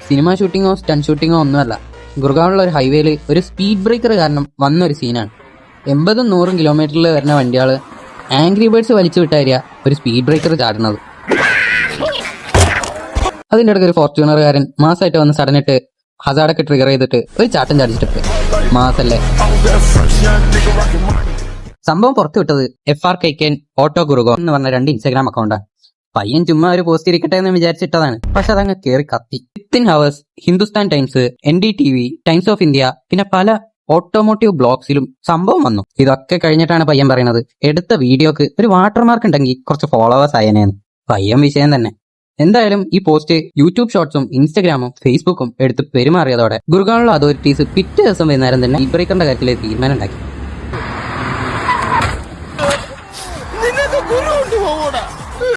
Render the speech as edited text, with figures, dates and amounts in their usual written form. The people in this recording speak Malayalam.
സിനിമ ഷൂട്ടിങ്ങോ സ്റ്റൺ ഷൂട്ടിങ്ങോ ഒന്നുമല്ല. ഗുർഗാവിലുള്ള ഒരു ഹൈവേയിൽ ഒരു സ്പീഡ് ബ്രേക്കർ കാരണം വന്നൊരു സീനാണ്. 80-100 കിലോമീറ്ററിൽ വരുന്ന വണ്ടിയാൾ ആംഗ്രി ബേർഡ്സ് വലിച്ചു വിട്ടായിരിക ഒരു സ്പീഡ് ബ്രേക്കർ ചാടുന്നത്. അതിൻ്റെ ഇടയ്ക്ക് ഒരു ഫോർച്യൂണറുകാരൻ മാസമായിട്ട് വന്ന് സഡനിട്ട് ഹസാർഡൊക്കെ ട്രിഗർ ചെയ്തിട്ട് ഒരു ചാട്ടം ചാടിച്ചിട്ട് മാസല്ലേ. സംഭവം പുറത്തു വിട്ടത് FRKN ഓട്ടോ ഗുർഗോ എന്ന് പറഞ്ഞ 2 ഇൻസ്റ്റാഗ്രാം അക്കൗണ്ടാണ്. പയ്യൻ ചുമ്മാ ഒരു പോസ്റ്റ് ഇരിക്കട്ടെ എന്ന് വിചാരിച്ചിട്ടതാണ്. പക്ഷെ അതങ്ങ് കേറി കത്തി. Within hours Hindustan times, NDTV, times of India, പിന്നെ പല ഓട്ടോമോട്ടീവ് ബ്ലോഗ്സിലും സംഭവം വന്നു. ഇതൊക്കെ കഴിഞ്ഞിട്ടാണ് പയ്യൻ പറയുന്നത് എടുത്ത വീഡിയോക്ക് ഒരു വാട്ടർമാർക്ക് ഉണ്ടെങ്കിൽ കുറച്ച് ഫോളോവേഴ്സ് ആയനേന്ന്. പയ്യൻ വിഷയം തന്നെ. എന്തായാലും ഈ പോസ്റ്റ് യൂട്യൂബ് ഷോർട്സും ഇൻസ്റ്റഗ്രാമും ഫേസ്ബുക്കും എടുത്ത് പെരുമാറിയതോടെ ഗുർഗാവിലുള്ള അതോറിറ്റീസ് പിറ്റേ ദിവസം വൈകുന്നേരം തന്നെ സ്പീഡ് ബ്രേക്കറിന്റെ കാര്യത്തിൽ തീരുമാനം ഉണ്ടാക്കി.